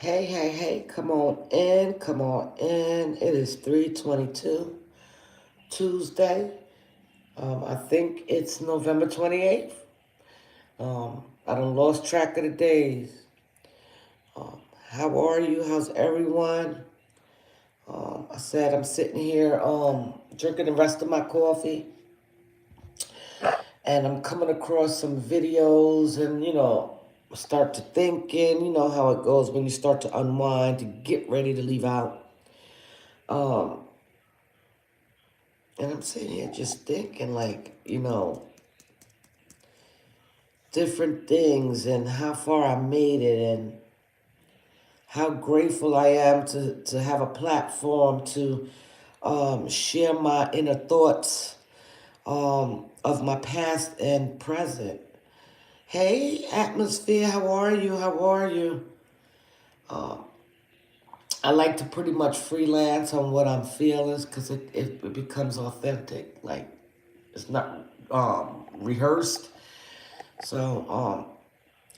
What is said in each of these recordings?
Hey, hey, hey, come on in, come on in. It is 3:22 Tuesday. I think it's November 28th. I done lost track of the days. How are you? How's everyone? I said I'm sitting here drinking the rest of my coffee, and I'm coming across some videos and, start to thinking, you know how it goes when you start to unwind to get ready to leave out. Um, And I'm sitting here just thinking, like, different things and how far I made it and how grateful I am to have a platform to share my inner thoughts of my past and present. Hey, Atmosphere, how are you? How are you? I like to pretty much freelance on what I'm feeling because it becomes authentic. Like, it's not rehearsed. So,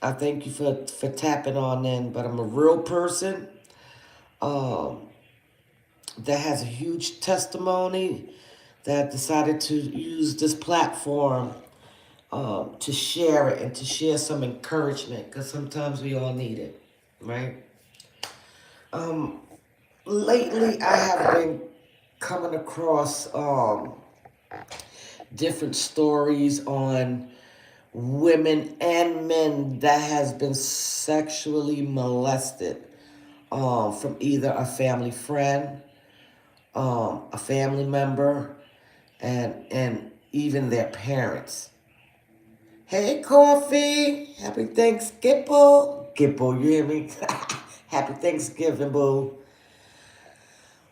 I thank you for tapping on in, but I'm a real person um, that has a huge testimony that decided to use this platform to share it and to share some encouragement because sometimes we all need it, right? Um, Lately, I have been coming across different stories on women and men that has been sexually molested from either a family friend, a family member, and even their parents. Hey, Coffee! Happy Thanksgiving, Gippo, you hear me? Happy Thanksgiving, boo.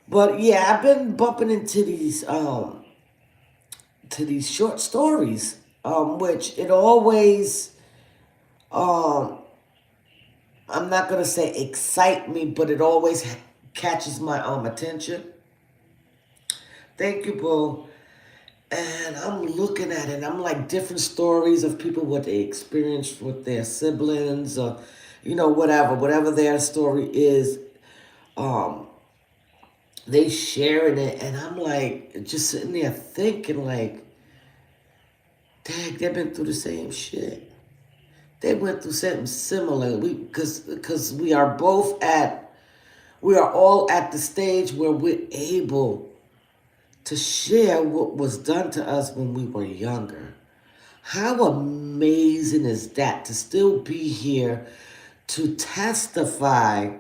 But yeah, I've been bumping into these short stories, which it always um I'm not gonna say excite me, but it always catches my attention. Thank you, boo. And I'm looking at it, I'm like different stories of people what they experienced with their siblings or, whatever their story is. Um, they sharing it, and I'm like just sitting there thinking, like, dang, they've been through the same shit. They went through something similar. Because we are all at the stage where we're able to share what was done to us when we were younger. How amazing is that to still be here to testify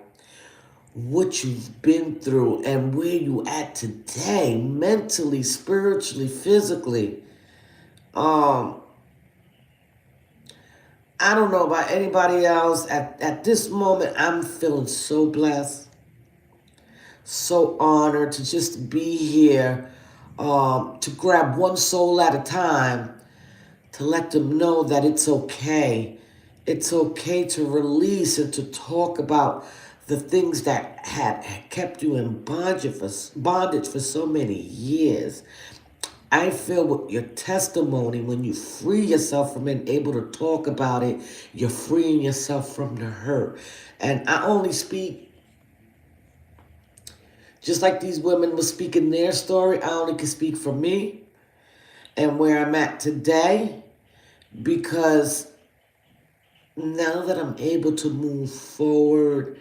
what you've been through and where you at today, mentally, spiritually, physically. Um, I don't know about anybody else. At this moment, I'm feeling so blessed, so honored to just be here, to grab one soul at a time to let them know that it's okay. It's okay to release and to talk about the things that had kept you in bondage for so many years. I feel with your testimony, when you free yourself from being able to talk about it, you're freeing yourself from the hurt. And I only speak, just like these women were speaking their story, I only can speak for me and where I'm at today because now that I'm able to move forward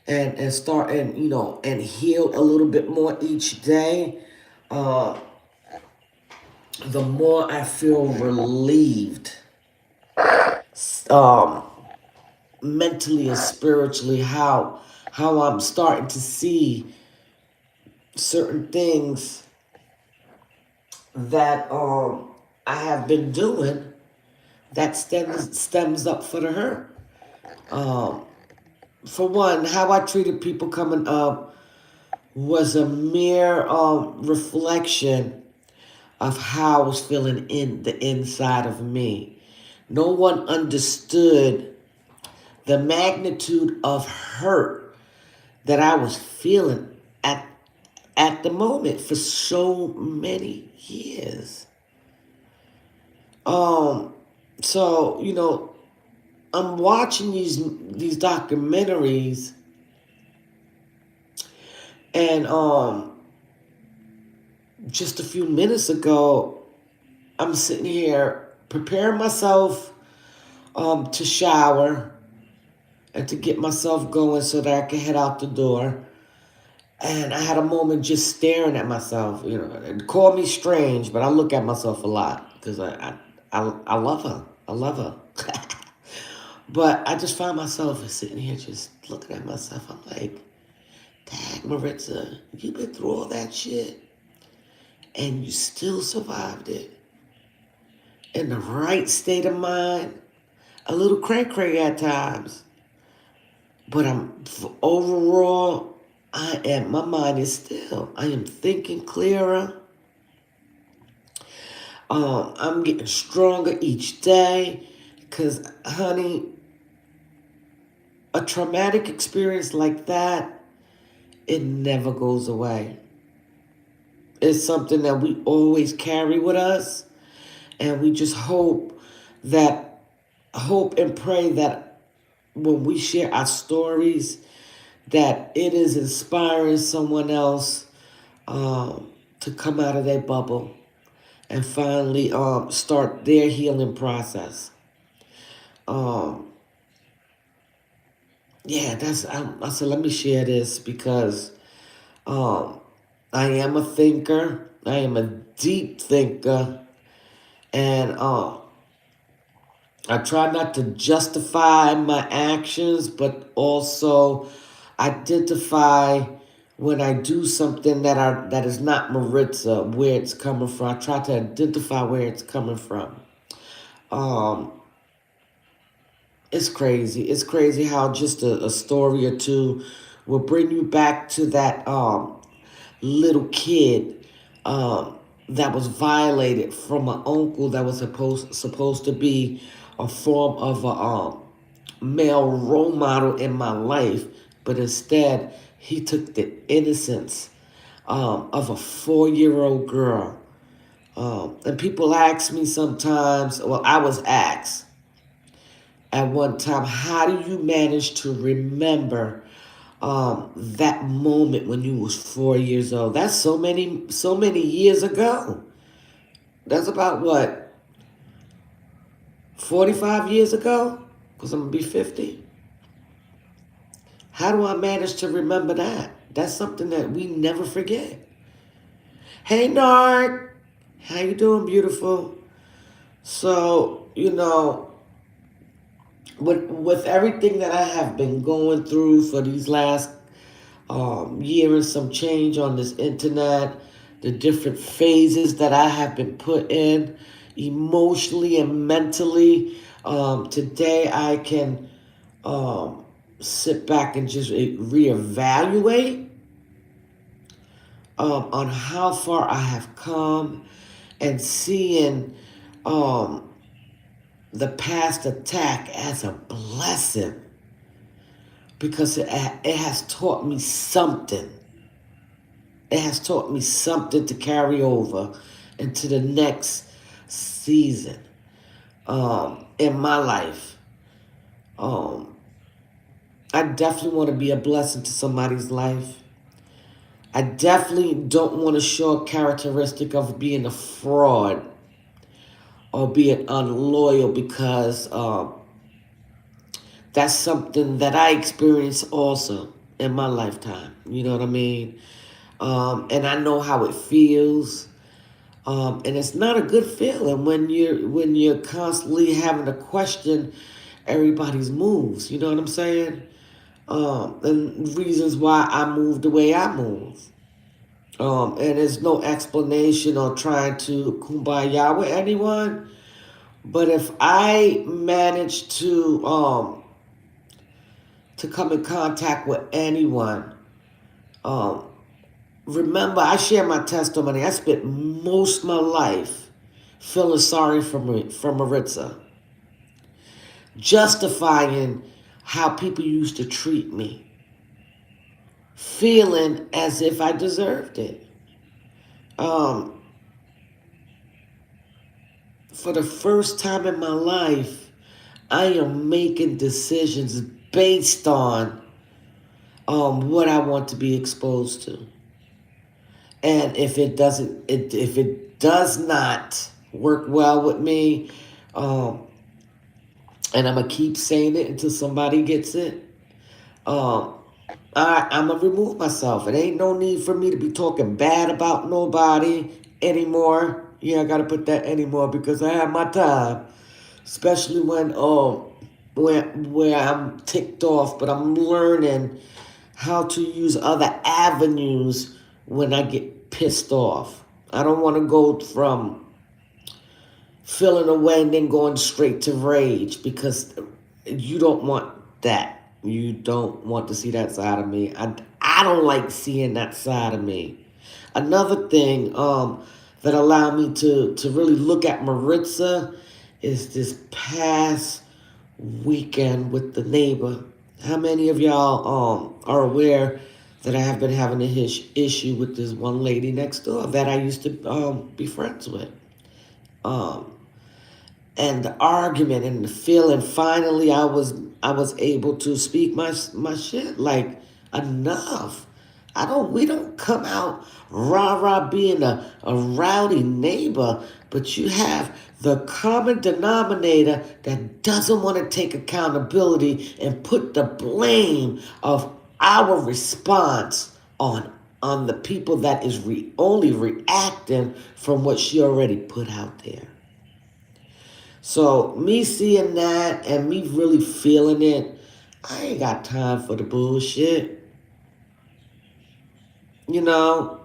and start and and heal a little bit more each day, uh, the more I feel relieved, um, mentally and spiritually. How I'm starting to see certain things that I have been doing that stems up for the hurt. Um, for one, how I treated people coming up was a mere reflection of how I was feeling in the inside of me. No one understood the magnitude of hurt that I was feeling at the moment for so many years. Um, so I'm watching these documentaries And just a few minutes ago, I'm sitting here preparing myself to shower and to get myself going so that I can head out the door. And I had a moment just staring at myself. You know, it called me strange, but I look at myself a lot because I love her. I love her. But I just find myself sitting here just looking at myself. I'm like, dang, Maritza, you been through all that shit and you still survived it. In the right state of mind, a little cray-cray at times. But overall, my mind is still. I am thinking clearer. I'm getting stronger each day because, honey, a traumatic experience like that, it never goes away. It's something that we always carry with us, and we just hope and pray that when we share our stories, that it is inspiring someone else to come out of their bubble and finally start their healing process. Um, yeah, I said, let me share this because um, I am a thinker. I am a deep thinker. And I try not to justify my actions, but also identify when I do something that is not Maritza, where it's coming from. I try to identify where it's coming from. Um, it's crazy. It's crazy how just a story or two will bring you back to that little kid that was violated from an uncle that was supposed to be a form of a male role model in my life, but instead he took the innocence of a 4-year-old girl. And people ask me sometimes, well, I was asked at one time, how do you manage to remember that moment when you was 4 years old? That's so many years ago. That's about what, 45 years ago? Because I'm going to be 50. How do I manage to remember that? That's something that we never forget. Hey, Nard. How you doing, beautiful? So, with everything that I have been going through for these last year and some change on this internet, the different phases that I have been put in emotionally and mentally, today I can sit back and just reevaluate on how far I have come and seeing the past attack as a blessing because it has taught me something. It has taught me something to carry over into the next season in my life. I definitely want to be a blessing to somebody's life. I definitely don't want to show a characteristic of being a fraud or being unloyal because that's something that I experienced also in my lifetime. You know what I mean? And I know how it feels. And it's not a good feeling when you're constantly having to question everybody's moves. You know what I'm saying? And reasons why I moved the way I moved. And there's no explanation or trying to kumbaya with anyone. But if I manage to come in contact with anyone, um, remember I share my testimony. I spent most of my life feeling sorry for Maritza, justifying how people used to treat me, feeling as if I deserved it. Um, for the first time in my life, I am making decisions based on what I want to be exposed to. And if it doesn't, if it does not work well with me, um, and I'm gonna keep saying it until somebody gets it, um, I'm gonna remove myself. It ain't no need for me to be talking bad about nobody anymore. Yeah, I gotta put that anymore because I have my time, especially when where I'm ticked off, but I'm learning how to use other avenues when I get pissed off. I don't want to go from feeling away and then going straight to rage because you don't want that. You don't want to see that side of me. I don't like seeing that side of me. Another thing that allowed me to really look at Maritza is this past weekend with the neighbor. How many of y'all are aware that I have been having a issue with this one lady next door that I used to be friends with? Um, and the argument and the feeling. Finally, I was able to speak my shit. Like, enough. We don't come out rah rah being a rowdy neighbor, but you have the common denominator that doesn't want to take accountability and put the blame of our response on the people that is only reacting from what she already put out there. So me seeing that and me really feeling it, I ain't got time for the bullshit. You know,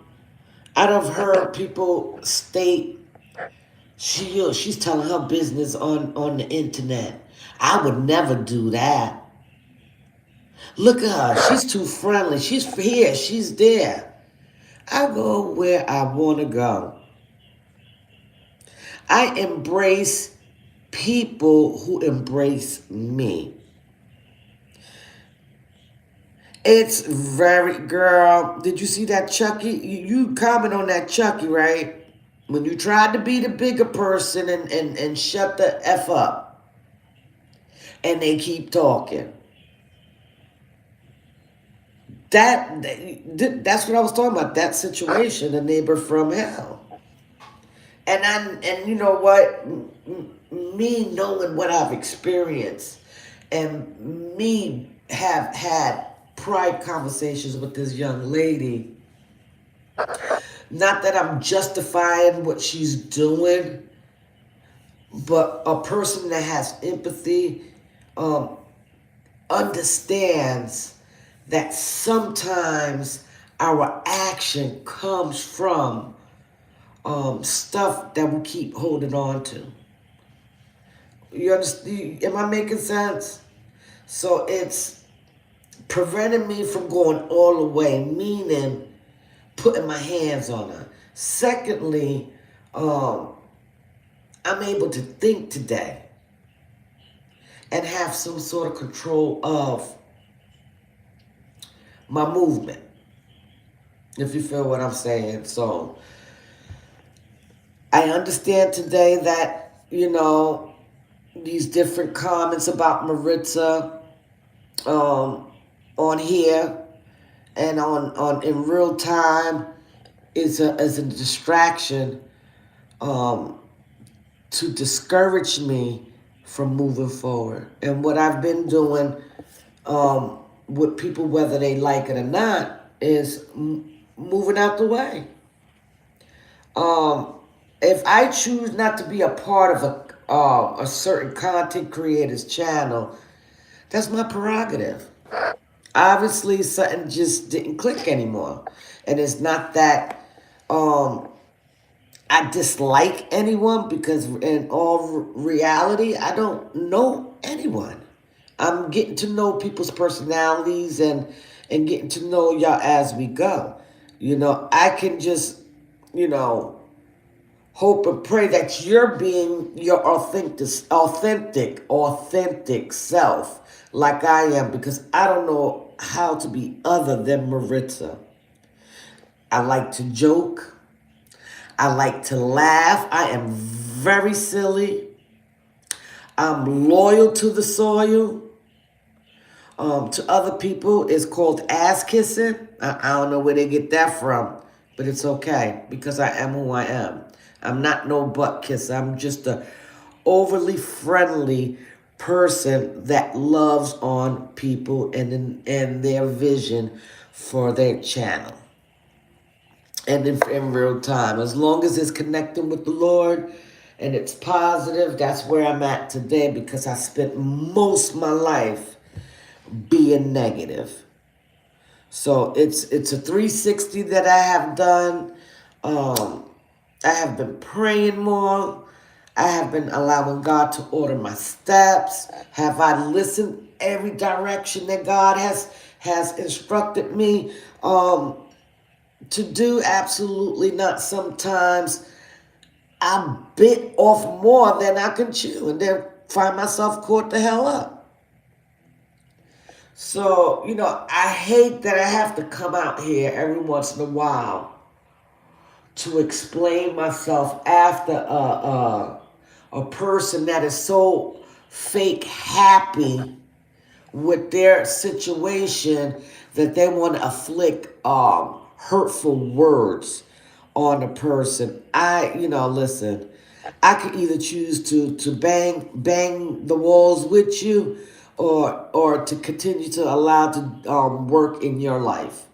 I've heard people state she's telling her business on the internet. I would never do that. Look at her. She's too friendly. She's here. She's there. I go where I want to go. I embrace people who embrace me. It's very, girl, did you see that Chucky? You comment on that Chucky, right? When you tried to be the bigger person and shut the F up. And they keep talking. That's what I was talking about. That situation, the neighbor from hell. And you know what? Me knowing what I've experienced and me have had private conversations with this young lady. Not that I'm justifying what she's doing, but a person that has empathy understands that sometimes our action comes from stuff that we keep holding on to. You understand? Am I making sense? So it's preventing me from going all the way, meaning putting my hands on her. Secondly, I'm able to think today and have some sort of control of my movement, if you feel what I'm saying. So I understand today that, you know, these different comments about Maritza on here and on in real time is a distraction to discourage me from moving forward. And what I've been doing with people, whether they like it or not, is moving out the way. If I choose not to be a part of a certain content creator's channel, that's my prerogative. Obviously, something just didn't click anymore. And it's not that I dislike anyone, because in all reality, I don't know anyone. I'm getting to know people's personalities and getting to know y'all as we go. You know, I can just, you know, hope and pray that you're being your authentic self like I am, because I don't know how to be other than Maritza. I like to joke. I like to laugh. I am very silly. I'm loyal to the soil. To other people, it's called ass kissing. I don't know where they get that from, but it's okay because I am who I am. I'm not no butt kisser. I'm just a overly friendly person that loves on people and their vision for their channel and in real time. As long as it's connecting with the Lord and it's positive, that's where I'm at today because I spent most of my life being negative. So it's a 360 that I have done. I have been praying more. I have been allowing God to order my steps. Have I listened every direction that God has instructed me to do? Absolutely not. Sometimes I bit off more than I can chew and then find myself caught the hell up. So, I hate that I have to come out here every once in a while to explain myself after a person that is so fake happy with their situation that they want to afflict hurtful words on a person. Listen, I could either choose to bang the walls with you or to continue to allow to work in your life.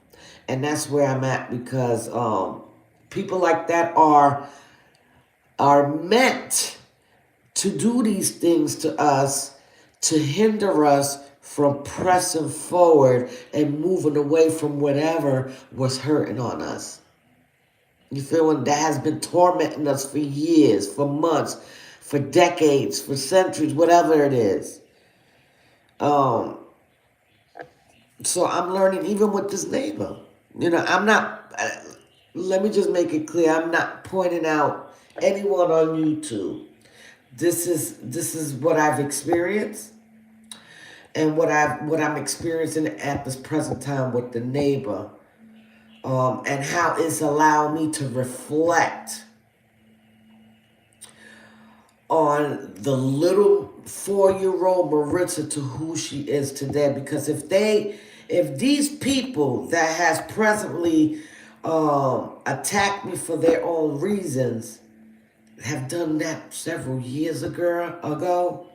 And that's where I'm at because people like that are meant to do these things to us to hinder us from pressing forward and moving away from whatever was hurting on us. You feel me? That has been tormenting us for years, for months, for decades, for centuries, whatever it is. Um, so I'm learning even with this neighbor. I'm not, let me just make it clear, I'm not pointing out anyone on YouTube. This is what I've experienced and what I'm experiencing at this present time with the neighbor, and how it's allowed me to reflect on the little 4-year-old Maritza to who she is today. Because if these people that has presently attacked me for their own reasons have done that several years ago,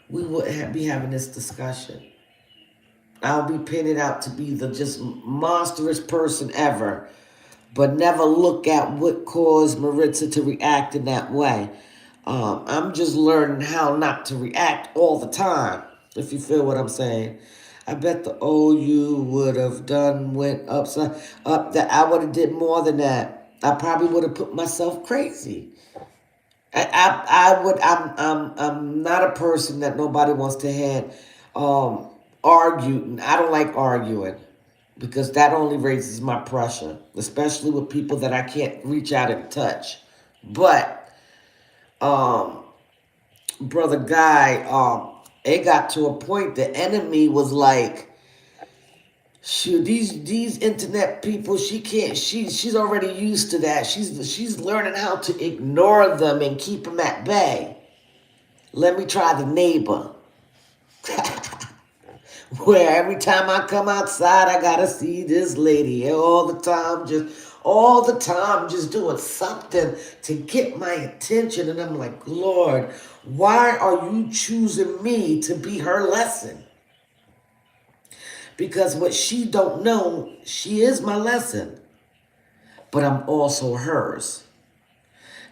we wouldn't be having this discussion. I'll be painted out to be the just monstrous person ever, but never look at what caused Maritza to react in that way. I'm just learning how not to react all the time, if you feel what I'm saying. I bet the OU would have went up that I would have did more than that. I probably would have put myself crazy. I'm not a person that nobody wants to have argue. I don't like arguing because that only raises my pressure, especially with people that I can't reach out and touch. But brother Guy, it got to a point the enemy was like, shoot, these internet people, she's already used to that. She's learning how to ignore them and keep them at bay. Let me try the neighbor. Where every time I come outside, I gotta see this lady all the time, just doing something to get my attention. And I'm like, Lord, why are you choosing me to be her lesson? Because what she don't know, she is my lesson, but I'm also hers.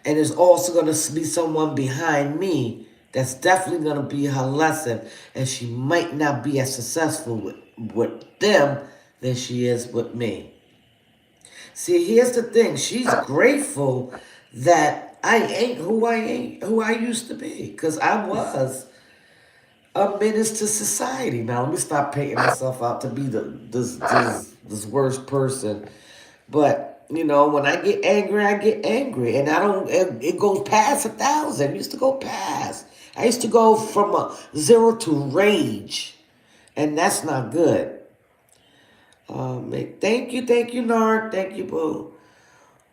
And there's also going to be someone behind me that's definitely going to be her lesson. And she might not be as successful with them than she is with me. See, here's the thing. She's grateful that I ain't who I used to be. Because I was a menace to society. Now, let me stop painting myself out to be this worst person. But, when I get angry, I get angry. And it goes past 1,000. It used to go past. I used to go from a 0 to rage. And that's not good. Thank you, Nard. Thank you, boo.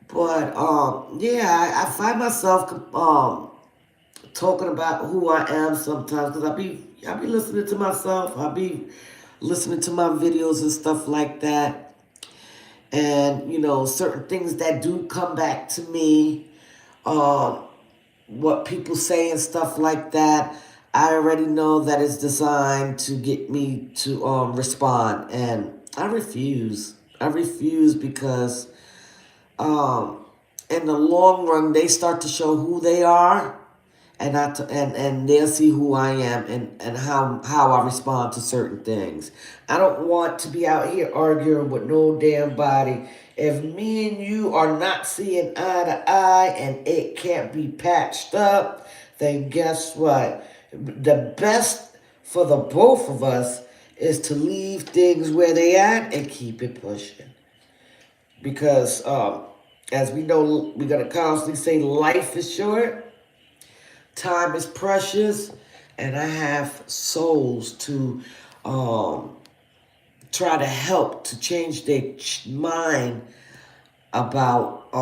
But, yeah, I find myself talking about who I am sometimes because I be listening to myself. I be listening to my videos and stuff like that. And certain things that do come back to me, um, what people say and stuff like that. I already know that it's designed to get me to respond, and I refuse. I refuse because in the long run, they start to show who they are, and they'll see who I am and how I respond to certain things. I don't want to be out here arguing with no damn body. If me and you are not seeing eye to eye and it can't be patched up, then guess what? The best for the both of us is to leave things where they at and keep it pushing. Because as we know, we're gonna constantly say life is short. Time is precious, and I have souls to um, try to help to change their mind about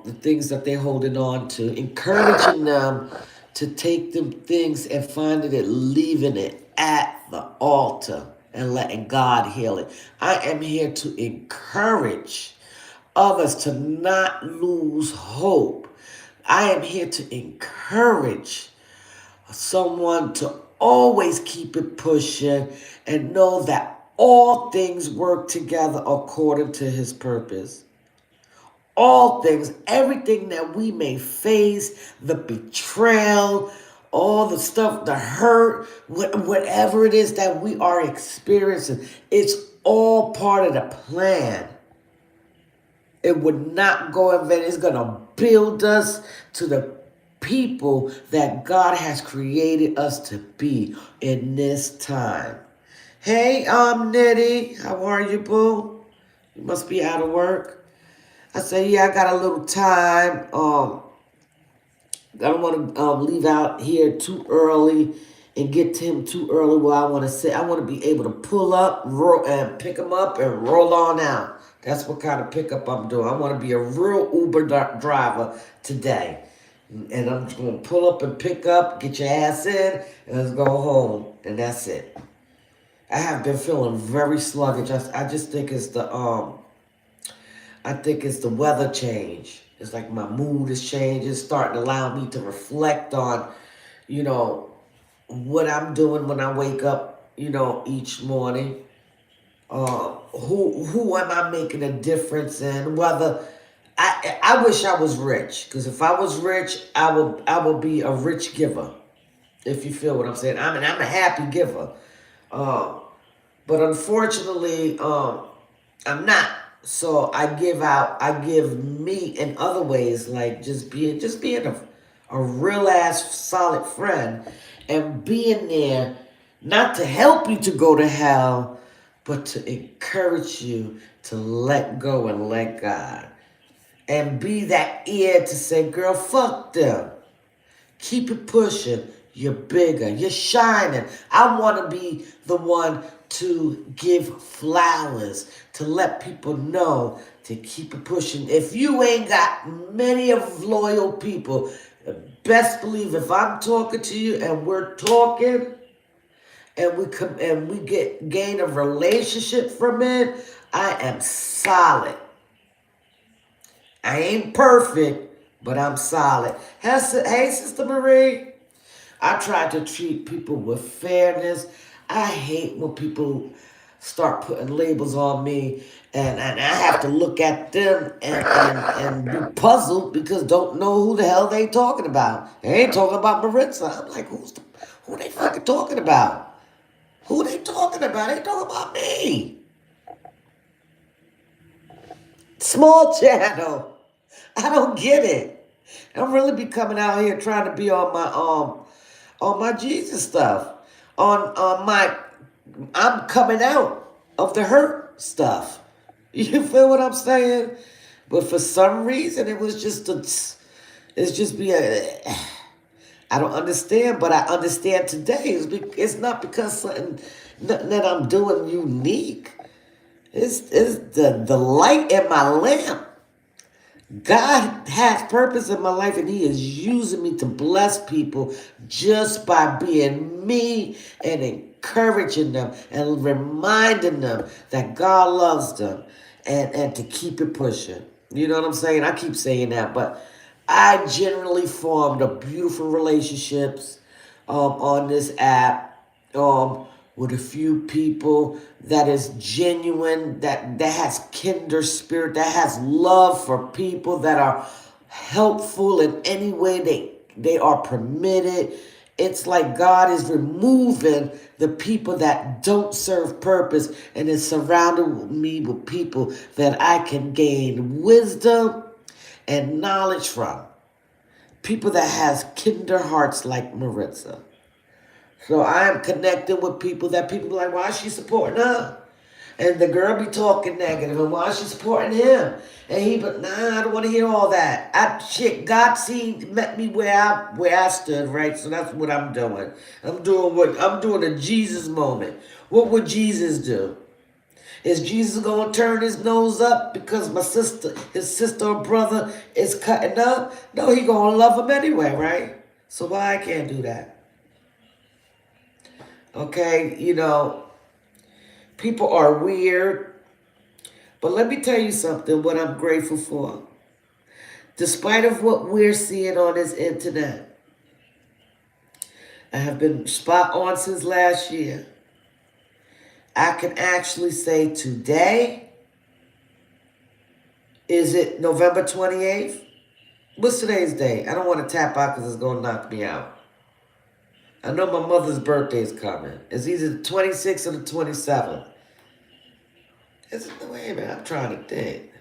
the things that they're holding on to, encouraging them to take them things and finding it, leaving it at the altar and letting God heal it. I am here to encourage others to not lose hope. I am here to encourage someone to always keep it pushing and know that all things work together according to his purpose. All things, everything that we may face, the betrayal, all the stuff, the hurt, whatever it is that we are experiencing, it's all part of the plan. It would not go in vain. It's going to build us to the people that God has created us to be in this time. Hey, Nitty, how are you, boo? You must be out of work. I said, yeah, I got a little time. I don't want to leave out here too early and get to him too early where I want to sit. I want to be able to pull up, roll, and pick him up and roll on out. That's what kind of pickup I'm doing. I want to be a real Uber driver today. And I'm just going to pull up and pick up, get your ass in, and let's go home. And that's it. I have been feeling very sluggish. I just think it's the weather change. It's like my mood is changing, it's starting to allow me to reflect on, what I'm doing when I wake up, each morning. Who am I making a difference in? Whether I wish I was rich, because if I was rich, I would be a rich giver. If you feel what I'm saying, I'm a happy giver. But unfortunately, I'm not. So I give me in other ways, like just being a real ass solid friend and being there, not to help you to go to hell, but to encourage you to let go and let God. And be that ear to say, girl, fuck them. Keep it pushing. You're bigger. You're shining. I want to be the one to give flowers, to let people know to keep it pushing. If you ain't got many of loyal people, best believe if I'm talking to you and we're talking and we gain a relationship from it, I am solid. I ain't perfect, but I'm solid. Hey, Sister Marie. I try to treat people with fairness. I hate when people start putting labels on me and I have to look at them and be puzzled because don't know who the hell they talking about. They ain't talking about Maritza. I'm like, who they fucking talking about? Who they talking about? They talking about me. Small channel. I don't get it. I'm really be coming out here trying to be on my Jesus stuff. I'm coming out of the hurt stuff. You feel what I'm saying? But for some reason it's just I don't understand, but I understand today. It's not because nothing that I'm doing unique. It's the light in my lamp God has purpose in my life, and He is using me to bless people just by being me and encouraging them and reminding them that God loves them, and to keep it pushing. You know what I'm saying? I keep saying that, but I generally formed a beautiful relationships on this app, with a few people that is genuine, that has kinder spirit, that has love for people, that are helpful in any way they are permitted. It's like God is removing the people that don't serve purpose and is surrounding me with people that I can gain wisdom and knowledge from. People that has kinder hearts like Maritza. So I am connected with people that people be like, why is she supporting her? And the girl be talking negative, and why is she supporting him? And he, but nah, I don't want to hear all that. God met me where I stood, right? So that's what I'm doing. I'm doing a Jesus moment. What would Jesus do? Is Jesus gonna turn his nose up because his sister or brother is cutting up? No, he gonna love him anyway, right? So why I can't do that? Okay, people are weird, but let me tell you something. What I'm grateful for, despite of what we're seeing on this internet, I have been spot on since last year. I can actually say today, is it November 28th? What's today's date? I don't want to tap out because it's going to knock me out. I know my mother's birthday is coming. It's either the 26th or the 27th. Wait a minute, I'm trying to think.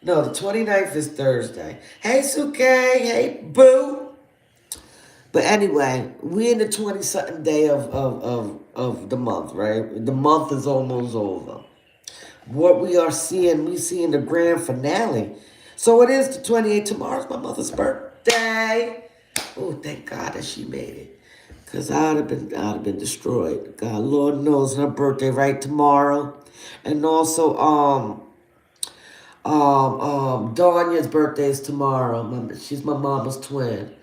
No, the 29th is Thursday. Hey, Suke. Hey, Boo. But anyway, we're in the 20-something day of the month, right? The month is almost over. What we seeing the grand finale. So it is the 28th. Tomorrow's my mother's birthday. Oh, thank God that she made it. Because I'd have been destroyed. God, Lord knows her birthday right tomorrow. And also, Danya's birthday is tomorrow. She's my mama's twin.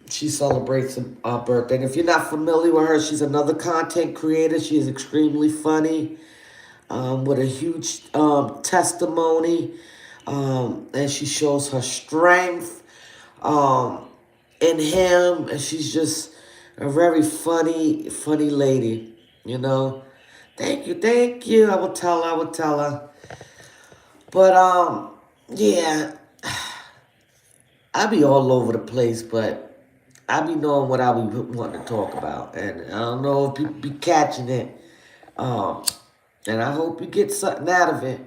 She celebrates her birthday. And if you're not familiar with her, she's another content creator. She is extremely funny, with a huge testimony. And she shows her strength in him. And she's just a very funny lady, you know. Thank you. I will tell her. But, yeah, I be all over the place, but I be knowing what I be wanting to talk about. And I don't know if people be catching it. And I hope you get something out of it.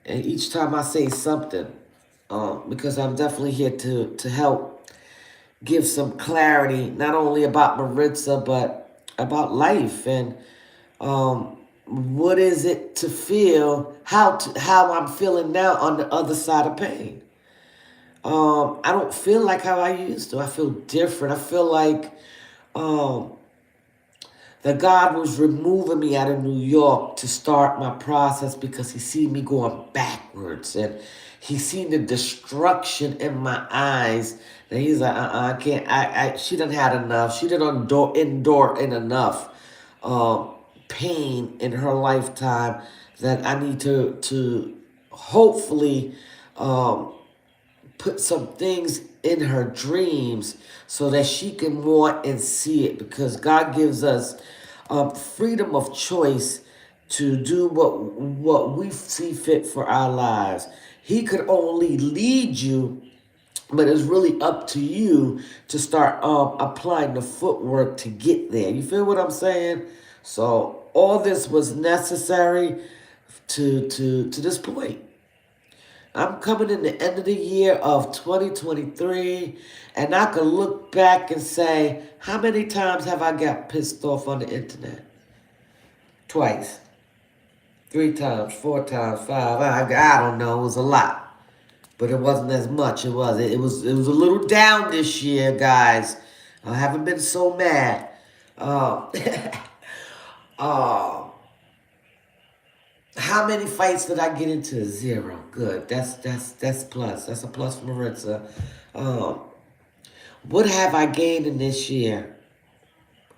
And each time I say something, because I'm definitely here to help give some clarity, not only about Maritza, but about life and what is it to feel, how I'm feeling now on the other side of pain. I don't feel like how I used to. I feel different. I feel like that God was removing me out of New York to start my process because He seen me going backwards and He seen the destruction in my eyes. And He's like, I can't. She done had enough. She done endure enough pain in her lifetime that I need to hopefully put some things in her dreams so that she can want and see it, because God gives us freedom of choice to do what we see fit for our lives. He could only lead you, but it's really up to you to start applying the footwork to get there. You feel what I'm saying? So all this was necessary to this point. I'm coming in the end of the year of 2023, and I can look back and say, how many times have I got pissed off on the internet? Twice. 3 times, 4 times, 5. I don't know. It was a lot, but it wasn't as much. It was a little down this year, guys. I haven't been so mad. Uh, How many fights did I get into? 0. Good. That's plus. That's a plus for Maritza. Um, what have I gained in this year?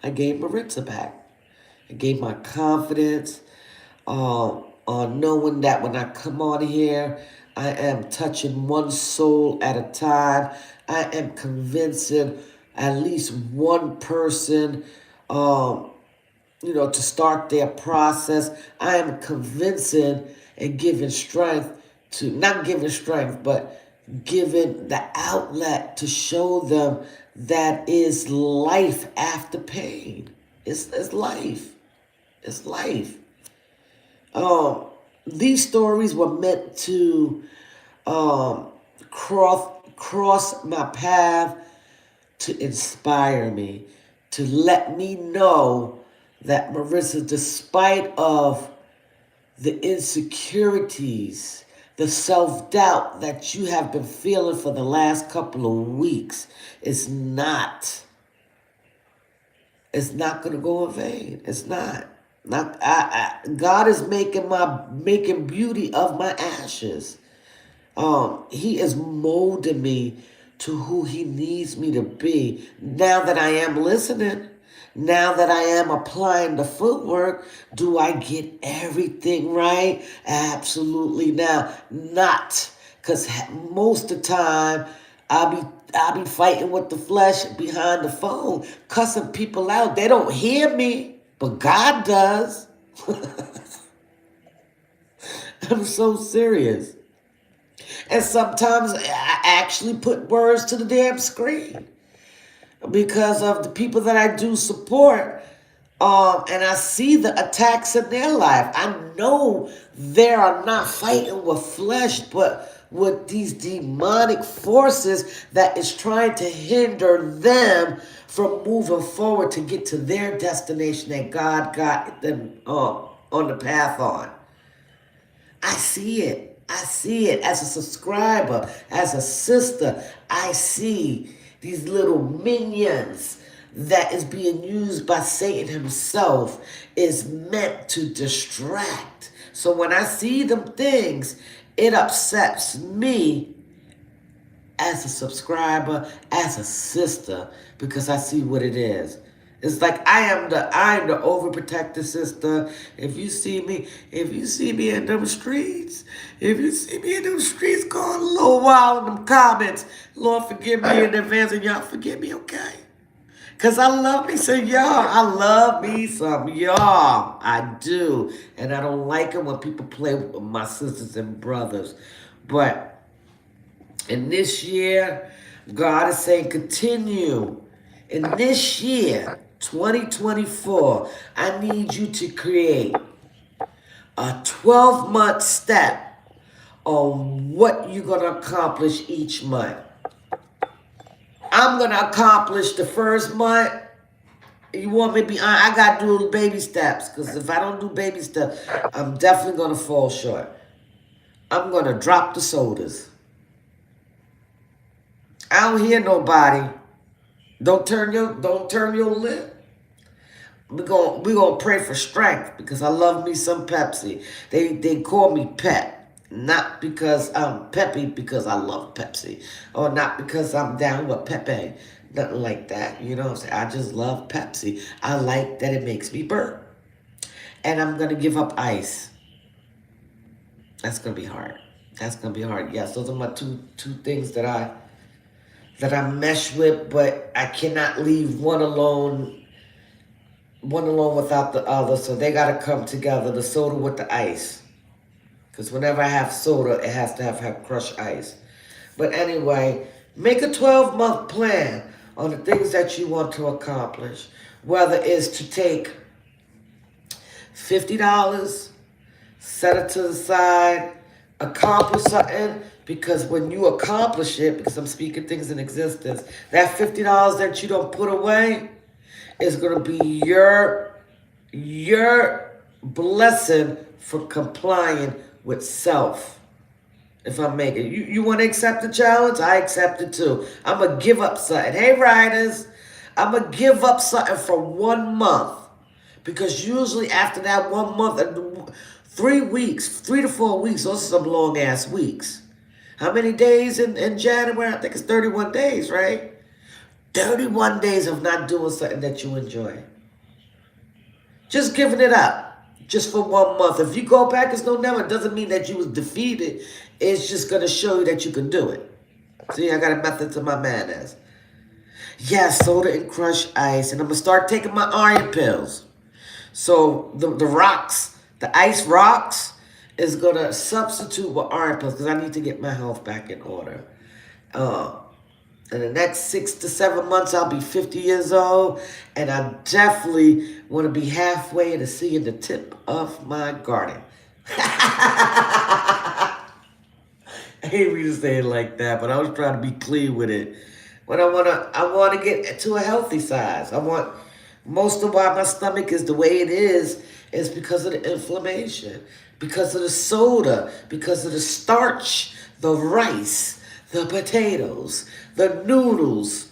I gained Maritza back. I gained my confidence. On knowing that when I come on here, I am touching one soul at a time. I am convincing at least one person, to start their process. I am convincing and giving strength to, not giving strength, but giving the outlet to show them that is life after pain. It's life. It's life. Um, these stories were meant to um, cross my path to inspire me, to let me know that Marissa, despite of the insecurities, the self-doubt that you have been feeling for the last couple of weeks, it's not going to go in vain. It's not. God is making beauty of my ashes. He is molding me to who he needs me to be. Now that I am listening, now that I am applying the footwork, do I get everything right? Absolutely now not. Because most of the time, I'll be fighting with the flesh behind the phone, cussing people out. They don't hear me, but God does. I'm so serious. And sometimes I actually put words to the damn screen because of the people that I do support. And I see the attacks in their life. I know they are not fighting with flesh, but with these demonic forces that is trying to hinder them from moving forward to get to their destination that God got them on the path on. I see it. I see it as a subscriber, as a sister. I see these little minions that is being used by Satan himself is meant to distract. So when I see them things, it upsets me as a subscriber, as a sister, because I see what it is. It's like I am the overprotective sister. If you see me in them streets, going a little wild in them comments, Lord forgive me in advance and y'all forgive me, okay? Because I love me some y'all. I love me some y'all. I do. And I don't like it when people play with my sisters and brothers. But in this year, God is saying continue. In this year, 2024, I need you to create a 12-month step on what you're going to accomplish each month. I'm going to accomplish the first month. You want me to be honest? I got to do baby steps, because if I don't do baby steps, I'm definitely going to fall short. I'm going to drop the sodas. I don't hear nobody. Don't turn your lip. We're gonna pray for strength, because I love me some Pepsi. They call me Pep. Not because I'm peppy, because I love Pepsi. Or not because I'm down with Pepe. Nothing like that. You know what I'm saying? I just love Pepsi. I like that it makes me burp. And I'm gonna give up ice. That's gonna be hard. That's gonna be hard. Yes, those are my two things that I mesh with, but I cannot leave one alone without the other, so they got to come together, the soda with the ice. Because whenever I have soda, it has to have crushed ice. But anyway, make a 12-month plan on the things that you want to accomplish. Whether it's to take $50, set it to the side, accomplish something, because when you accomplish it, because I'm speaking things in existence, that $50 that you don't put away is going to be your blessing for complying with self. If I'm making you want to accept the challenge, I accept it too. I'm going to give up something. Hey, writers, I'm going to give up something for 1 month. Because usually after that 1 month, 3 weeks, 3 to 4 weeks. Those are some long ass weeks. How many days in January? I think it's 31 days, right? 31 days of not doing something that you enjoy. Just giving it up. Just for 1 month. If you go back, it's no never. It doesn't mean that you was defeated. It's just going to show you that you can do it. See, I got a method to my madness. Yes, soda and crushed ice. And I'm going to start taking my iron pills. So the rocks, the ice rocks, is going to substitute with iron pills because I need to get my health back in order. In the next 6 to 7 months, I'll be 50 years old, and I definitely want to be halfway to seeing the tip of my garden. I hate me to say it like that, but I was trying to be clean with it. But I want to get to a healthy size. I want most of why my stomach is the way it is because of the inflammation, because of the soda, because of the starch, the rice, the potatoes, the noodles,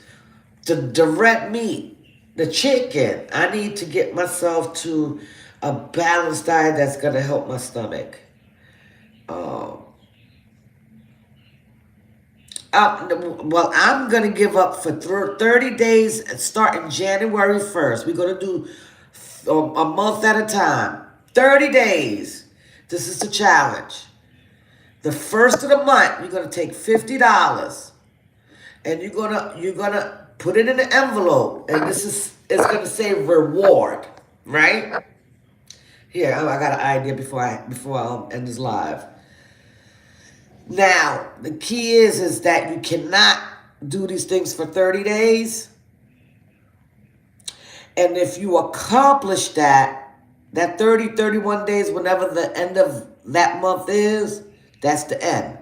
the red meat, the chicken. I need to get myself to a balanced diet that's going to help my stomach. Well, I'm going to give up for 30 days starting January 1st. We're going to do a month at a time. 30 days. This is the challenge. The first of the month, you're going to take $50 and you're gonna put it in an envelope, and it's gonna say reward, right? Here, I got an idea before I end this live. Now, the key is that you cannot do these things for 30 days. And if you accomplish that 30, 31 days, whenever the end of that month is, that's the end.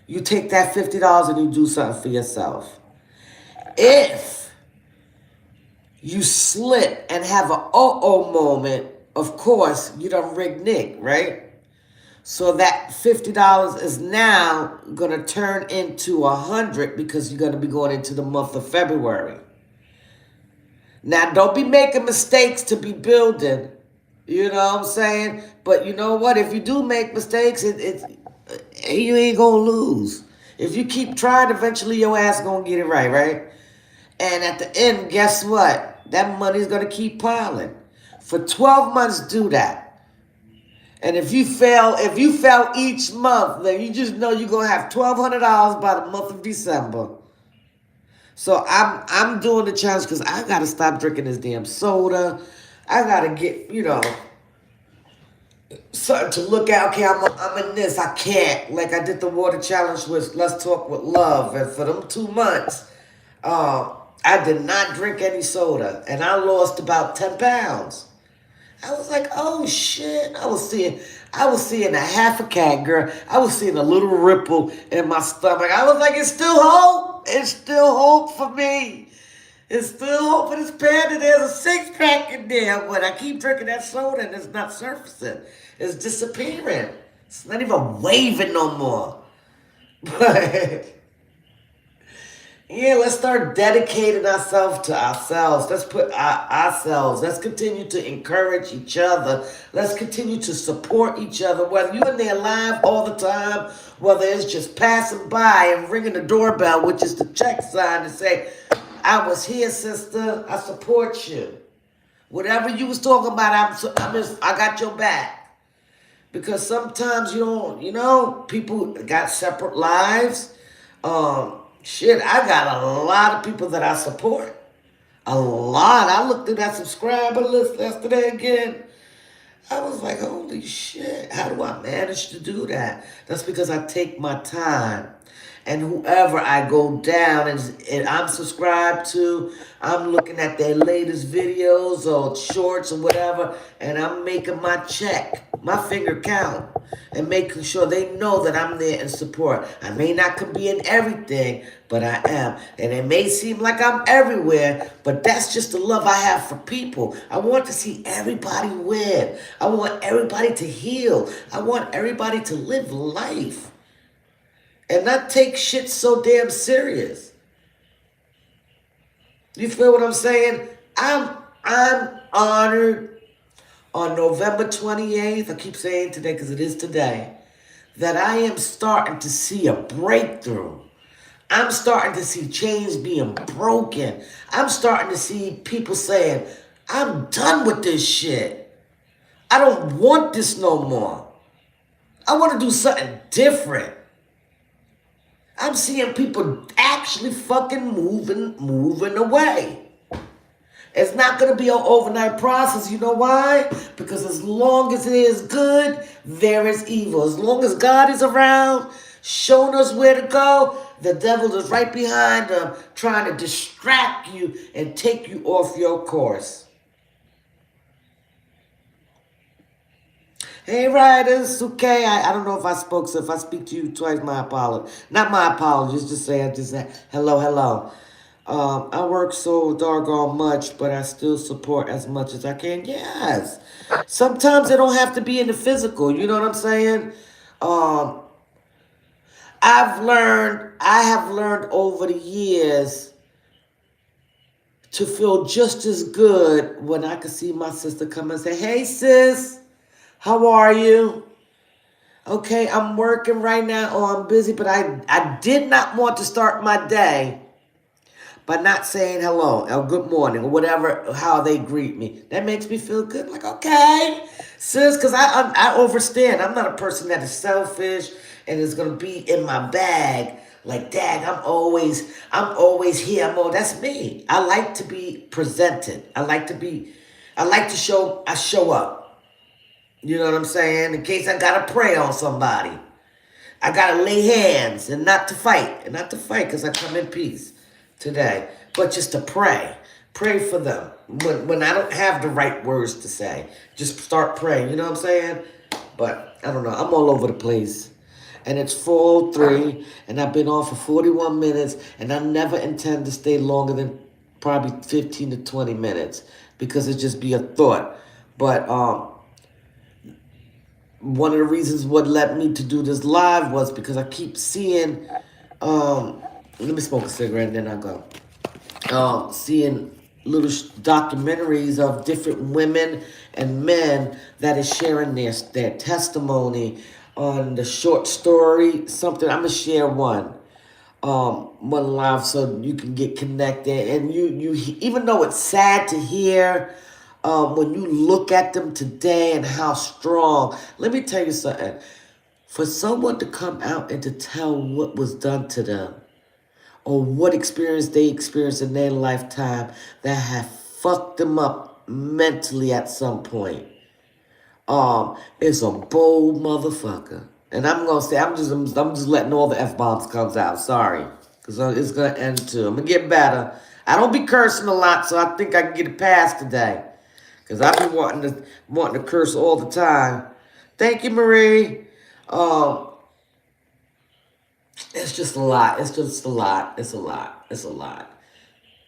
You take that $50 and you do something for yourself. If you slip and have an moment, of course, you done rigged Nick, right? So that $50 is now going to turn into $100 because you're going to be going into the month of February. Now, don't be making mistakes to be building. You know what I'm saying? But you know what? If you do make mistakes, you ain't going to lose. If you keep trying, eventually your ass going to get it right, right? And at the end, guess what? That money's going to keep piling. For 12 months, do that. And if you fail each month, then you just know you're going to have $1,200 by the month of December. So I'm doing the challenge because I got to stop drinking this damn soda. I got to get, something to look at. Okay, I'm in this. I can't. Like I did the water challenge with Let's Talk with Love. And for them 2 months, I did not drink any soda. And I lost about 10 pounds. I was like, oh shit. I was seeing a half a cat, girl. I was seeing a little ripple in my stomach. I was like, it's still hope. It's still hope for me. It's still hope for this panda. There's a 6-pack in there. But I keep drinking that soda and it's not surfacing. It's disappearing. It's not even waving no more. But yeah, let's start dedicating ourselves to ourselves. Let's put ourselves. Let's continue to encourage each other. Let's continue to support each other. Whether you're in there live all the time, whether it's just passing by and ringing the doorbell, which is the check sign to say, I was here, sister. I support you. Whatever you was talking about, I got your back. Because sometimes people got separate lives. Shit, I got a lot of people that I support. A lot. I looked at that subscriber list yesterday again. I was like, holy shit, how do I manage to do that? That's because I take my time. And whoever I go down and I'm subscribed to, I'm looking at their latest videos or shorts or whatever, and I'm making my check, my finger count, and making sure they know that I'm there in support. I may not be in everything, but I am. And it may seem like I'm everywhere, but that's just the love I have for people. I want to see everybody win. I want everybody to heal. I want everybody to live life. And not take shit so damn serious. You feel what I'm saying? I'm honored, on November 28th, I keep saying today because it is today, that I am starting to see a breakthrough. I'm starting to see chains being broken. I'm starting to see people saying, I'm done with this shit. I don't want this no more. I want to do something different. I'm seeing people actually fucking moving away. It's not going to be an overnight process. You know why? Because as long as it is good, there is evil. As long as God is around, showing us where to go, the devil is right behind them, trying to distract you and take you off your course. Hey, Riders. Okay, I don't know if I spoke, so if I speak to you twice, my apologies. Not my apologies, just say hello, hello. I work so doggone much, but I still support as much as I can. Yes. Sometimes it don't have to be in the physical. You know what I'm saying? Um, I have learned over the years to feel just as good when I could see my sister come and say, hey, sis, how are you? Okay, I'm working right now or I'm busy, but I did not want to start my day by not saying hello or good morning or whatever, how they greet me. That makes me feel good. Like, okay, sis, because I overstand. I'm not a person that is selfish and is going to be in my bag. Like, dad, I'm always here. That's me. I like to be presented. I like to show up. You know what I'm saying? In case I got to pray on somebody. I gotta lay hands and not to fight. And not to fight because I come in peace today. But just to pray. Pray for them. When I don't have the right words to say. Just start praying. You know what I'm saying? But I don't know. I'm all over the place. And it's 4:03 and I've been on for 41 minutes and I never intend to stay longer than probably 15 to 20 minutes because it just be a thought. But one of the reasons what led me to do this live was because I keep seeing, let me smoke a cigarette and then I'll go. Seeing little documentaries of different women and men that is sharing their testimony on the short story, something. I'm going to share one live so you can get connected. And you even though it's sad to hear, when you look at them today and how strong, let me tell you something. For someone to come out and to tell what was done to them or what experience they experienced in their lifetime that have fucked them up mentally at some point, is a bold motherfucker. And I'm gonna say I'm just letting all the F-bombs comes out. Sorry. Because it's gonna end too. I'm gonna get better. I don't be cursing a lot, so I think I can get a pass today. Because I've been wanting to curse all the time. Thank you, Marie. It's just a lot. It's just a lot. It's a lot. It's a lot.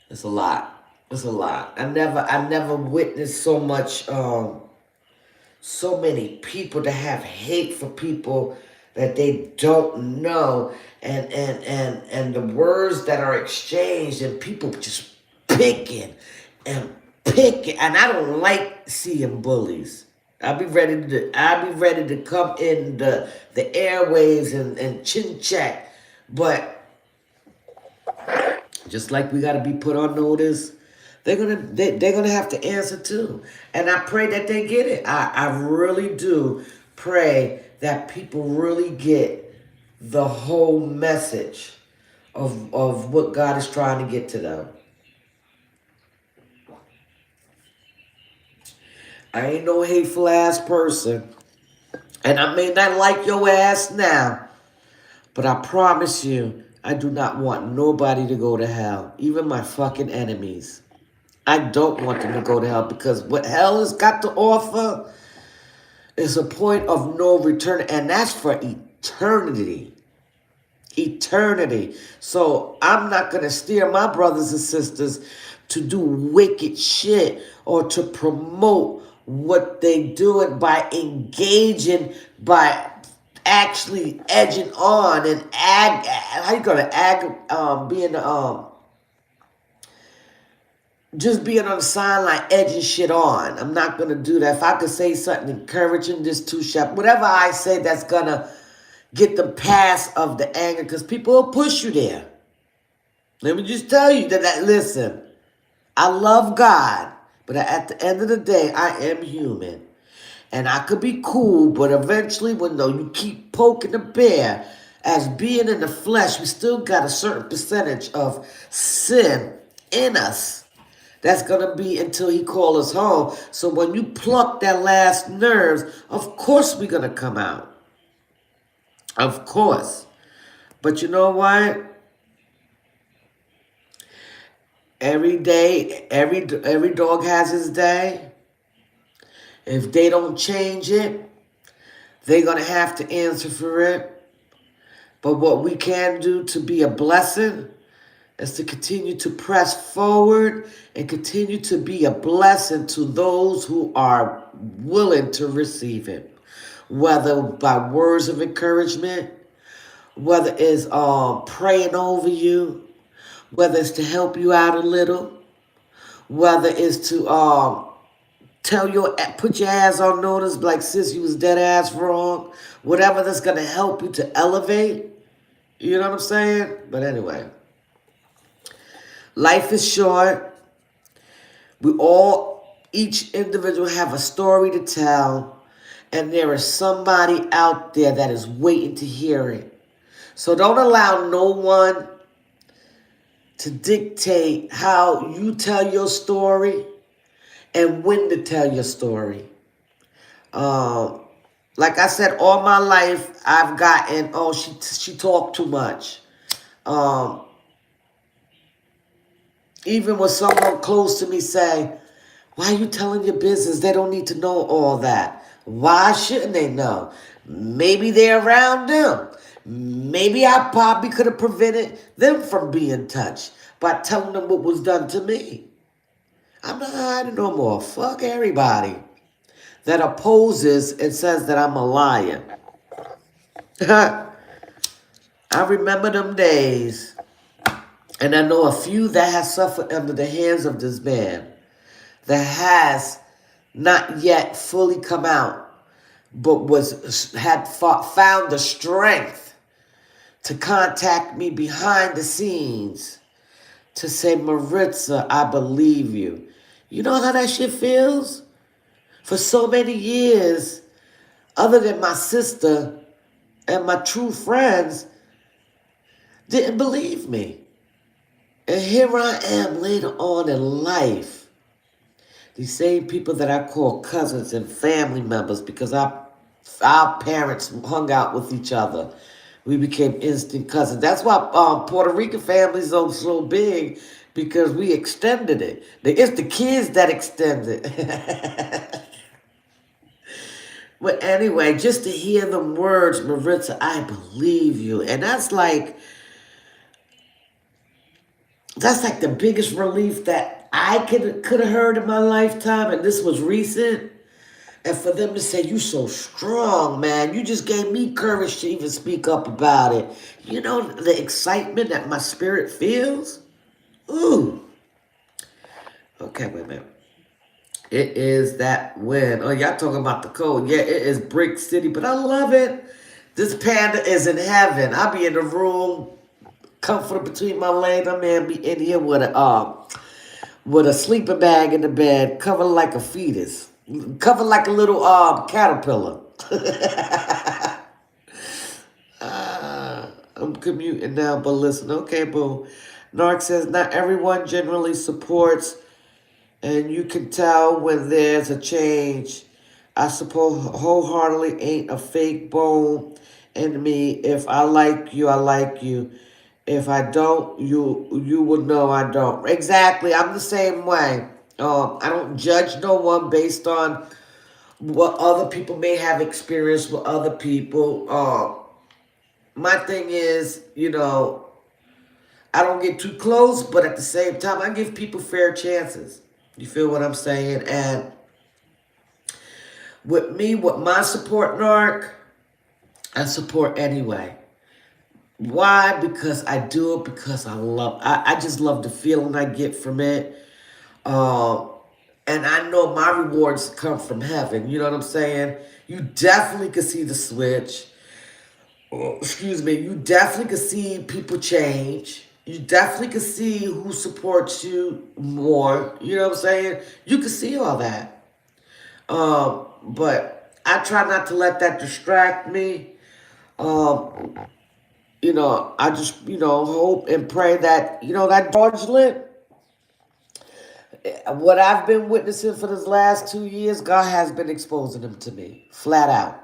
It's a lot. It's a lot. I never witnessed so many people to have hate for people that they don't know, and the words that are exchanged, and people just picking and picking, and I don't like seeing bullies. I'll be ready to come in the airwaves and chin check, but just like we gotta be put on notice, they're gonna have to answer too. And I pray that they get it. I really do pray that people really get the whole message of what God is trying to get to them. I ain't no hateful ass person. And I may not like your ass now, but I promise you, I do not want nobody to go to hell, even my fucking enemies. I don't want them to go to hell because what hell has got to offer is a point of no return, and that's for eternity. Eternity. So I'm not going to steer my brothers and sisters to do wicked shit or to promote what they do it by engaging, by actually edging on and how you gonna being just being on the sideline, edging shit on. I'm not going to do that. If I could say something encouraging, just two shot, whatever I say that's going to get them past of the anger, because people will push you there. Let me just tell you that listen, I love God, but at the end of the day, I am human. And I could be cool, but eventually when though you keep poking the bear, as being in the flesh, we still got a certain percentage of sin in us. That's going to be until he calls us home. So when you pluck that last nerves, of course we're going to come out. Of course. But you know what? Every day, every dog has his day. If they don't change it, they're going to have to answer for it. But what we can do to be a blessing is to continue to press forward and continue to be a blessing to those who are willing to receive it. Whether by words of encouragement, whether it's praying over you, whether it's to help you out a little, whether it's to put your ass on notice, like, sis, you was dead ass wrong. Whatever that's going to help you to elevate. You know what I'm saying? But anyway, life is short. Each individual have a story to tell. And there is somebody out there that is waiting to hear it. So don't allow no one to dictate how you tell your story and when to tell your story. Like I said, all my life I've gotten, oh, she talked too much. Even when someone close to me say, why are you telling your business? They don't need to know all that. Why shouldn't they know? Maybe they're around them. Maybe I probably could have prevented them from being touched by telling them what was done to me. I'm not hiding no more. Fuck everybody that opposes and says that I'm a liar. I remember them days. And I know a few that has suffered under the hands of this man that has not yet fully come out, but found the strength to contact me behind the scenes to say, Maritza, I believe you. You know how that shit feels? For so many years, other than my sister and my true friends, didn't believe me. And here I am later on in life. These same people that I call cousins and family members because our parents hung out with each other. We became instant cousins. That's why Puerto Rican families are so big, because we extended it. It's the kids that extended it. But anyway, just to hear the words, Maritza, I believe you. And that's like the biggest relief that I could have heard in my lifetime. And this was recent. And for them to say, you so strong, man. You just gave me courage to even speak up about it. You know the excitement that my spirit feels? Ooh. Okay, wait a minute. It is that win. Oh, y'all talking about the cold. Yeah, it is Brick City, but I love it. This panda is in heaven. I'll be in the room, comfortable between my legs. My man be in here with a sleeping bag in the bed, covered like a fetus. Covered like a little caterpillar. I'm commuting now, but listen, okay, boo. Narc says, not everyone generally supports, and you can tell when there's a change. I suppose wholeheartedly ain't a fake bone in me. If I like you, I like you. If I don't, you would know I don't. Exactly, I'm the same way. I don't judge no one based on what other people may have experienced with other people. My thing is, I don't get too close, but at the same time, I give people fair chances. You feel what I'm saying? And with me, with my support, Narc, I support anyway. Why? Because I do it because I just love the feeling I get from it. Um, and I know my rewards come from heaven. You know what I'm saying? You definitely could see the switch. Excuse me. You definitely could see people change. You definitely could see who supports you more. You know what I'm saying? You can see all that. But I try not to let that distract me. Um, I just, hope and pray that, that fraudulent, what I've been witnessing for this last 2 years, God has been exposing them to me, flat out.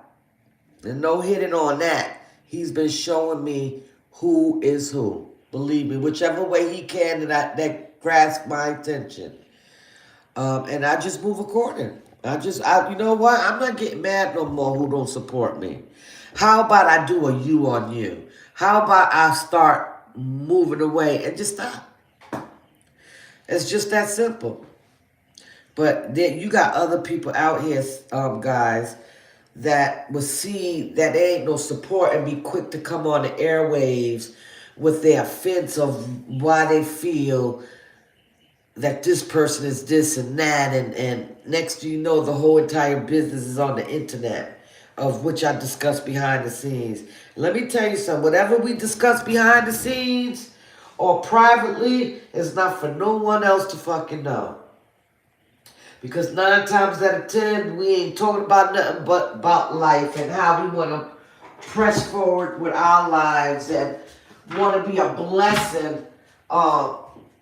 And no hitting on that. He's been showing me who is who. Believe me, whichever way he can that grasp my attention. And I just move according. You know what? I'm not getting mad no more who don't support me. How about I do a you on you? How about I start moving away and just stop? It's just that simple. But then you got other people out here, guys, that will see that there ain't no support and be quick to come on the airwaves with their offense of why they feel that this person is this and that, and next you know, the whole entire business is on the internet, of which I discuss behind the scenes. Let me tell you something, whatever we discuss behind the scenes or privately is not for no one else to fucking know. Because 9 times out of 10, we ain't talking about nothing but about life and how we want to press forward with our lives and want to be a blessing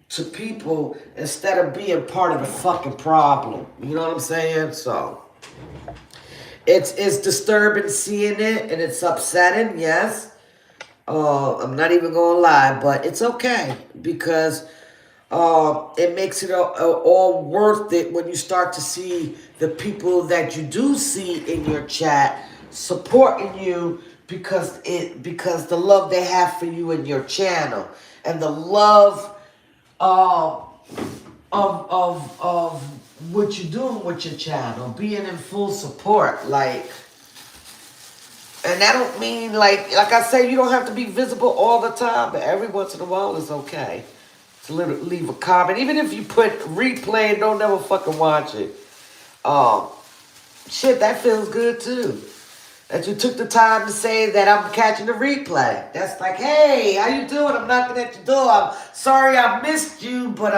to people instead of being part of the fucking problem. You know what I'm saying? So it's disturbing seeing it, and it's upsetting, yes. I'm not even gonna lie, but it's okay because it makes it all worth it when you start to see the people that you do see in your chat supporting you because the love they have for you in your channel and the love of what you're doing with your channel, being in full support, like. And that don't mean like I say, you don't have to be visible all the time, but every once in a while is okay to leave a comment. Even if you put replay and don't never fucking watch it. Um, Shit, that feels good too. That you took the time to say that I'm catching the replay. That's like, hey, how you doing? I'm knocking at your door. I'm sorry I missed you, but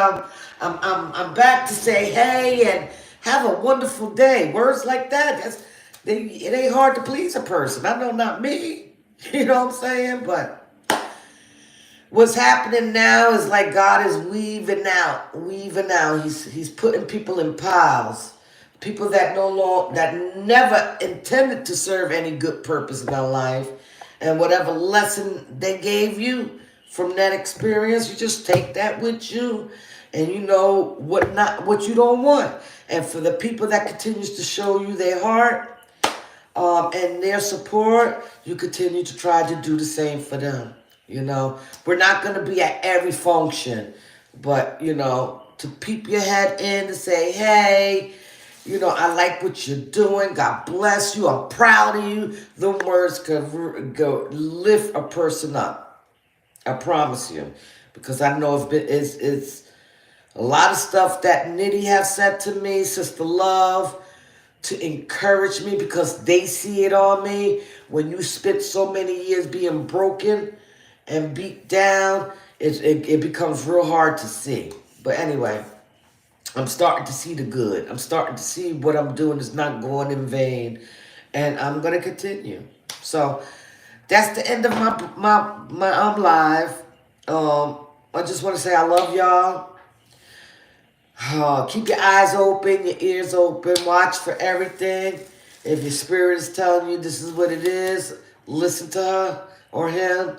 I'm back to say hey and have a wonderful day. Words like that, it ain't hard to please a person. I know not me. You know what I'm saying? But what's happening now is like God is weaving out. He's putting people in piles. People that that never intended to serve any good purpose in our life. And whatever lesson they gave you from that experience, you just take that with you and you know what you don't want. And for the people that continues to show you their heart, and their support, you continue to try to do the same for them. We're not going to be at every function, but, to peep your head in to say, hey, I like what you're doing. God bless you. I'm proud of you. The words could go lift a person up. I promise you. Because I know it's a lot of stuff that Nitty have said to me, Sister Love, to encourage me because they see it on me. When you spent so many years being broken and beat down, it becomes real hard to see. But anyway, I'm starting to see the good. I'm starting to see what I'm doing is not going in vain. And I'm going to continue. So that's the end of my live. I just want to say I love y'all. Keep your eyes open, your ears open, watch for everything. If your spirit is telling you this is what it is, listen to her or him.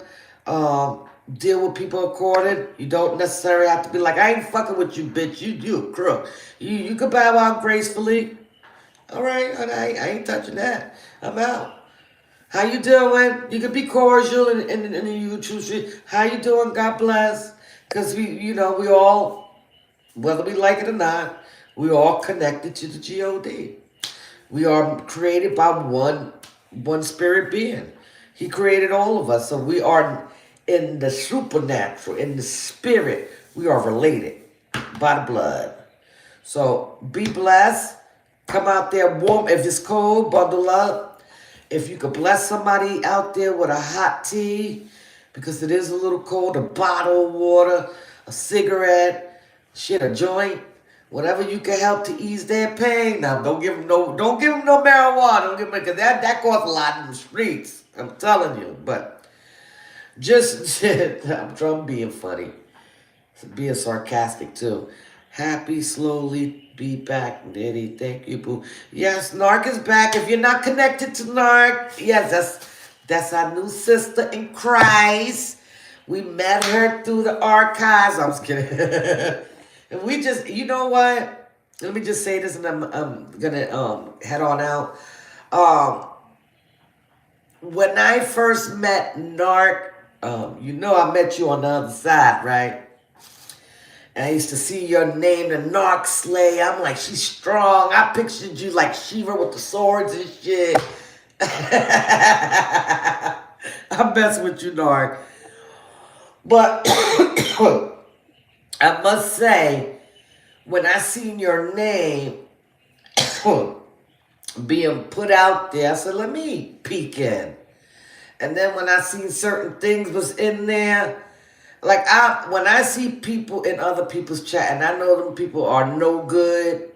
Deal with people according. You don't necessarily have to be like, I ain't fucking with you, bitch. You a crook. You can bow out gracefully. All right, I ain't touching that. I'm out. How you doing? You can be cordial in the YouTube street. How you doing? God bless. Because we all, whether we like it or not, we all connected to the God. We are created by one spirit being. He created all of us. So we are in the supernatural, in the spirit. We are related by the blood. So be blessed. Come out there warm. If it's cold, bundle up. If you could bless somebody out there with a hot tea, because it is a little cold, a bottle of water, a cigarette, shit, a joint, whatever you can help to ease their pain. Now, don't give them no marijuana. Don't give them, because that costs a lot in the streets. I'm telling you. But just, I'm trying being funny, being sarcastic too. Happy, slowly be back, Diddy. Thank you, boo. Yes, Narc is back. If you're not connected to Narc, yes, that's our new sister in Christ. We met her through the archives. I'm just kidding. And we just, you know what? Let me just say this, and I'm gonna head on out. Um, when I first met Narc, you know I met you on the other side, right? And I used to see your name, the Narc Slay. I'm like, she's strong. I pictured you like Shiva with the swords and shit. I'm messing with you, Narc. But I must say, when I seen your name being put out there, I said, let me peek in. And then when I seen certain things was in there, like when I see people in other people's chat and I know them people are no good,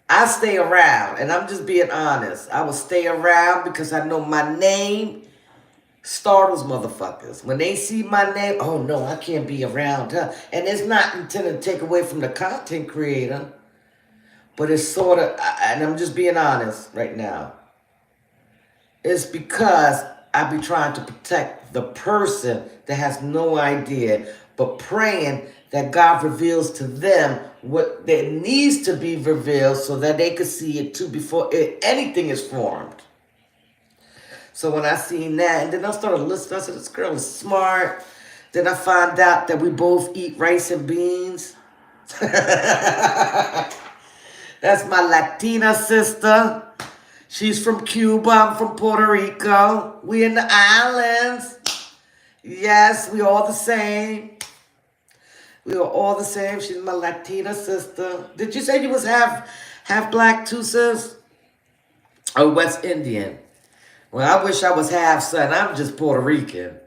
I stay around. And I'm just being honest. I will stay around because I know my name startles motherfuckers. When they see my name, oh no, I can't be around her. And it's not intended to take away from the content creator, but it's sort of, and I'm just being honest right now. It's because I be trying to protect the person that has no idea, but praying that God reveals to them what that needs to be revealed so that they could see it too before anything is formed. So when I seen that, and then I started listening, I said, this girl is smart. Then I found out that we both eat rice and beans. That's my Latina sister. She's from Cuba, I'm from Puerto Rico. We in the islands. Yes, we all the same. We are all the same. She's my Latina sister. Did you say you was half black too, sis? Or West Indian? Well, I wish I was half son. I'm just Puerto Rican.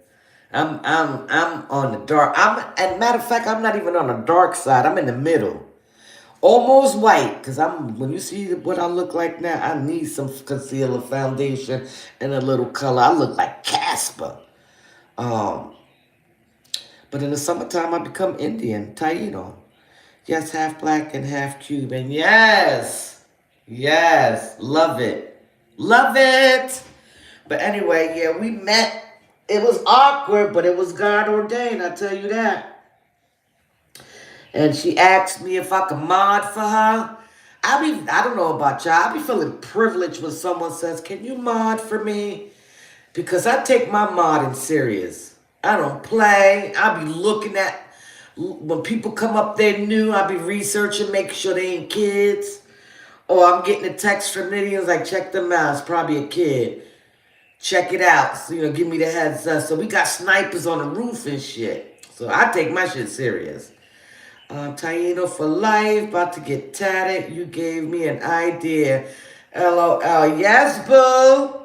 I'm on the dark. And matter of fact, I'm not even on the dark side. I'm in the middle. Almost white, because when you see what I look like now, I need some concealer, foundation, and a little color. I look like Casper. But in the summertime, I become Indian, Taino. Yes, half black and half Cuban. Yes. Yes. Love it. Love it. But anyway, yeah, we met. It was awkward, but it was God ordained, I tell you that. And she asked me if I could mod for her. I don't know about y'all. I be feeling privileged when someone says, can you mod for me? Because I take my modding serious. I don't play. I be looking at, when people come up there new, I be researching, making sure they ain't kids. Or I'm getting a text from Indians like, check them out. It's probably a kid. Check it out. So, give me the heads up. So we got snipers on the roof and shit. So I take my shit serious. Taino for life, about to get tatted. You gave me an idea. LOL. Yes, boo.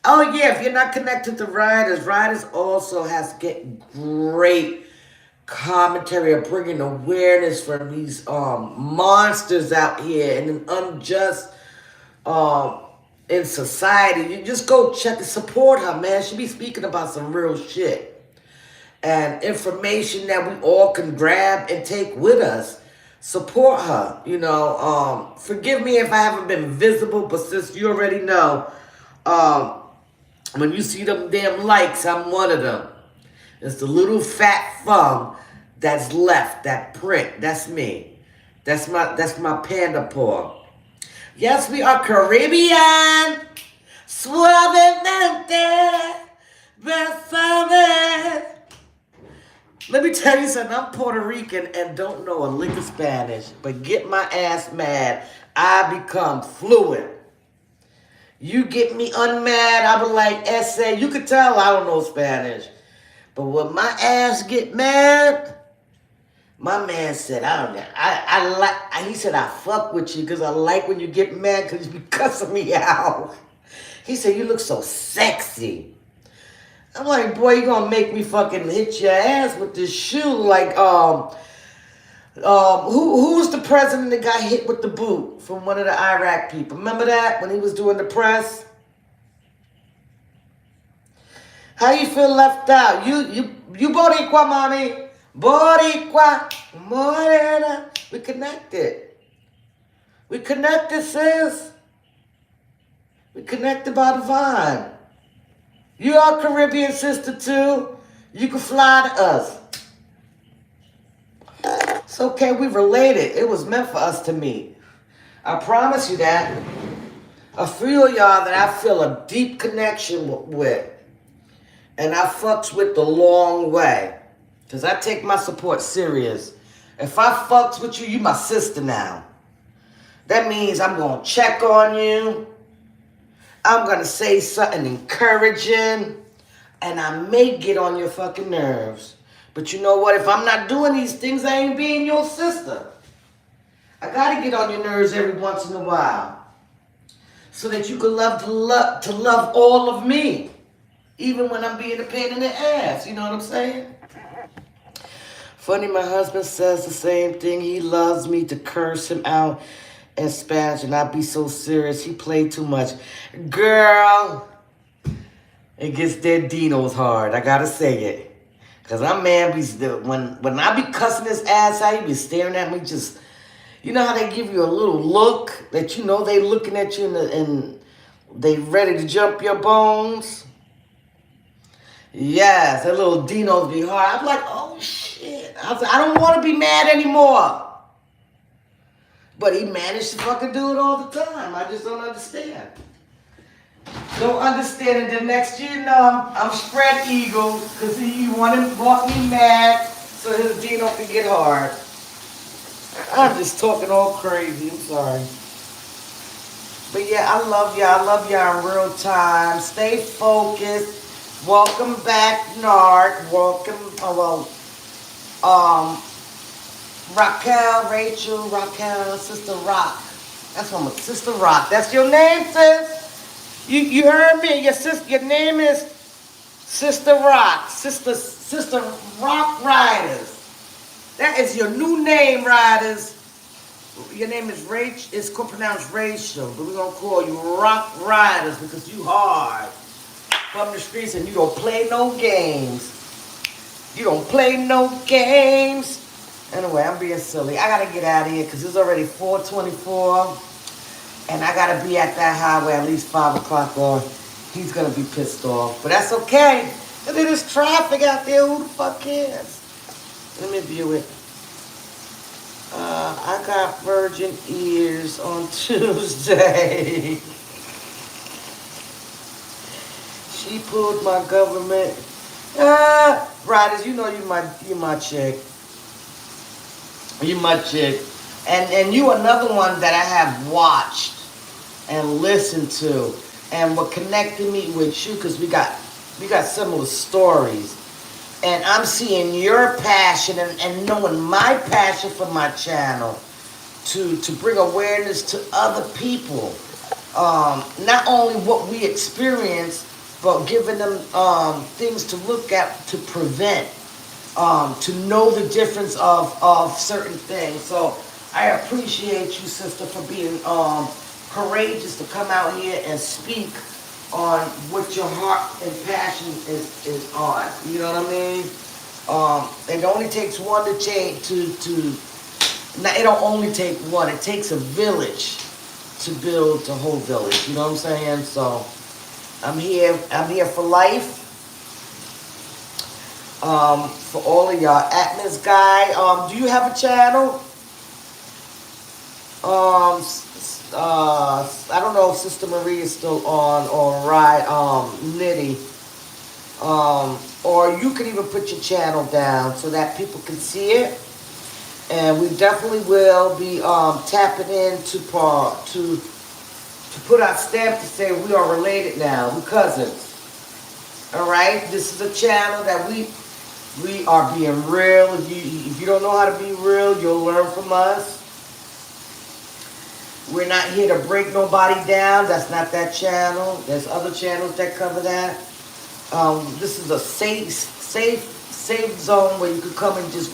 Oh, yeah, if you're not connected to Riders also has to get great commentary of bringing awareness from these monsters out here and an unjust in society. You just go check and support her, man. She be speaking about some real shit. And information that we all can grab and take with us. Support her, forgive me if I haven't been visible, but since you already know, when you see them damn likes, I'm one of them. It's the little fat thumb that's left, that print. That's me. That's my panda paw. Yes, we are Caribbean. Suavemente. Besame. Let me tell you something. I'm Puerto Rican and don't know a lick of Spanish, but get my ass mad, I become fluent. You get me unmad, I be like, essay. You could tell I don't know Spanish. But when my ass get mad, My man said, I don't know. I like, he said, I fuck with you because I like when you get mad because you be cussing me out. He said, you look so sexy. I'm like, boy, you gonna make me fucking hit your ass with this shoe. Like, who was the president that got hit with the boot from one of the Iraq people? Remember that when he was doing the press? How you feel left out? You Boricua, mommy. Boricua. Morena. We connected. We connected, sis. We connected by the vine. You are Caribbean sister too. You can fly to us. It's okay, we related. It was meant for us to meet. I promise you that. A few of y'all that I feel a deep connection with. And I fucks with the long way. Because I take my support serious. If I fucks with you, you my sister now. That means I'm going to check on you. I'm going to say something encouraging. And I may get on your fucking nerves. But you know what? If I'm not doing these things, I ain't being your sister. I got to get on your nerves every once in a while. So that you can love all of me. Even when I'm being a pain in the ass. You know what I'm saying? Funny, my husband says the same thing. He loves me to curse him out in Spanish. And I be so serious. He played too much. Girl, it gets dead Dino's hard. I gotta say it. Because I'm man, when I be cussing his ass out, he be staring at me just... You know how they give you a little look? That you know they looking at you and they ready to jump your bones? Yes, that little Dino's be hard. I'm like, oh shit. I was like, I don't want to be mad anymore. But he managed to fucking do it all the time. I just don't understand. Don't understand it. The next year, no, I'm spread eagle because he want me mad so his Dino can get hard. I'm just talking all crazy. I'm sorry. But yeah, I love y'all. I love y'all in real time. Stay focused. Welcome back, Nard. Welcome, Raquel, Sister Rock. That's from Sister Rock. That's your name, sis. You heard me. Your name is Sister Rock. Sister Rock Riders. That is your new name, Riders. Your name is Rachel. It's pronounced Rachel, but we're gonna call you Rock Riders because you hard. From the streets and you don't play no games. You don't play no games. Anyway, I'm being silly. I gotta get out of here because it's already 4:24. And I gotta be at that highway at least 5 o'clock or he's gonna be pissed off. But that's okay. Because there's traffic out there. Who the fuck cares? Let me view it. I got virgin ears on Tuesday. She pulled my government. Riders, you know you my chick. You my chick. And you another one that I have watched and listened to. And what connected me with you, because we got similar stories. And I'm seeing your passion and knowing my passion for my channel to bring awareness to other people. Not only what we experience, but giving them things to look at to prevent, to know the difference of certain things. So I appreciate you, sister, for being courageous to come out here and speak on what your heart and passion is on. You know what I mean? It only takes one to change, now it don't only take one, it takes a village to build the whole village. You know what I'm saying? So I'm here for life. For all of y'all. Atmos Guy, do you have a channel? I don't know if Sister Marie is still on or Nitty. Or you can even put your channel down so that people can see it. And we definitely will be tapping in to put our stamp to say we are related now. We're cousins. All right? This is a channel that we We are being real. If you don't know how to be real, you'll learn from us. We're not here to break nobody down. That's not that channel. There's other channels that cover that. This is a safe zone where you can come and just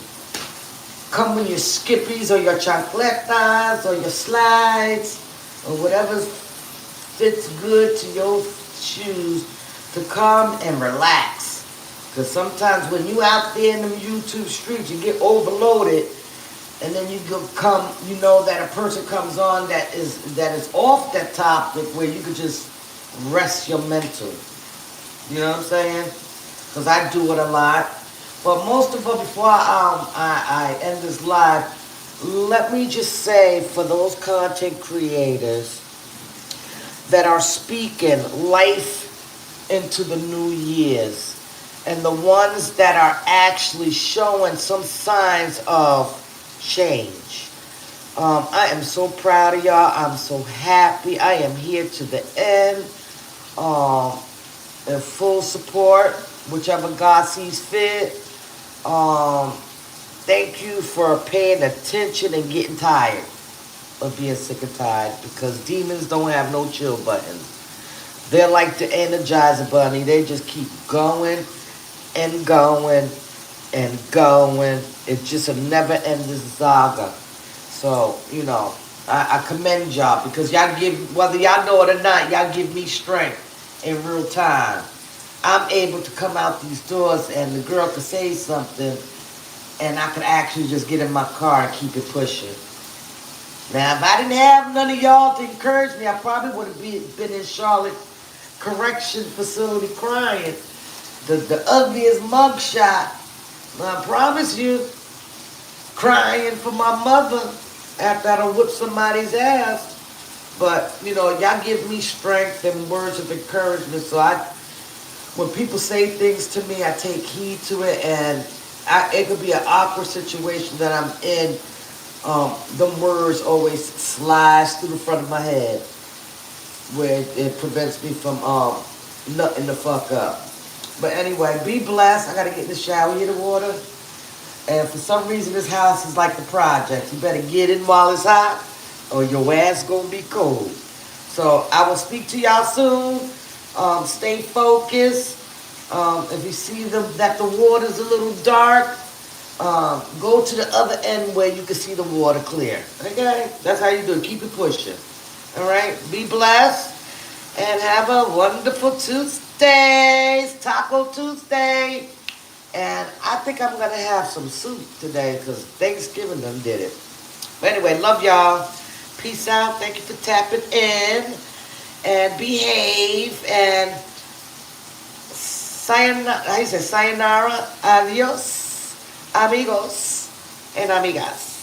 come with your skippies or your chancletas or your slides or whatever fits good to your shoes to come and relax. Because sometimes when you out there in the YouTube streets, you get overloaded, and then you come, you know that a person comes on that is off that topic where you could just rest your mental. You know what I'm saying? Because I do it a lot. But most of all, before I end this live, let me just say for those content creators that are speaking life into the new years, and the ones that are actually showing some signs of change. I am so proud of y'all. I'm so happy. I am here to the end. In full support, whichever God sees fit. Thank you for paying attention and getting tired of being sick and tired, because demons don't have no chill buttons. They're like the Energizer Bunny. They just keep going and going and going. It's just a never-ending saga. So, I commend y'all, because y'all give, whether y'all know it or not, y'all give me strength in real time. I'm able to come out these doors and the girl could say something and I could actually just get in my car and keep it pushing. Now, if I didn't have none of y'all to encourage me, I probably would have been in Charlotte Correction Facility crying. The ugliest mugshot. I promise you, crying for my mother after I done whipped somebody's ass. But, y'all give me strength and words of encouragement. So when people say things to me, I take heed to it. And it could be an awkward situation that I'm in. Them words always slides through the front of my head, where it prevents me from nutting the fuck up. But anyway, be blessed. I gotta get in the shower, heat the water. And for some reason, this house is like the project. You better get in while it's hot, or your ass gonna be cold. So I will speak to y'all soon. Stay focused. If you see that the water's a little dark, go to the other end where you can see the water clear. Okay? That's how you do it. Keep it pushing. All right? Be blessed. And have a wonderful Tuesday. It's Taco Tuesday. And I think I'm going to have some soup today because Thanksgiving done did it. But anyway, love y'all. Peace out. Thank you for tapping in. And behave. And sayonara, adios, amigos and amigas.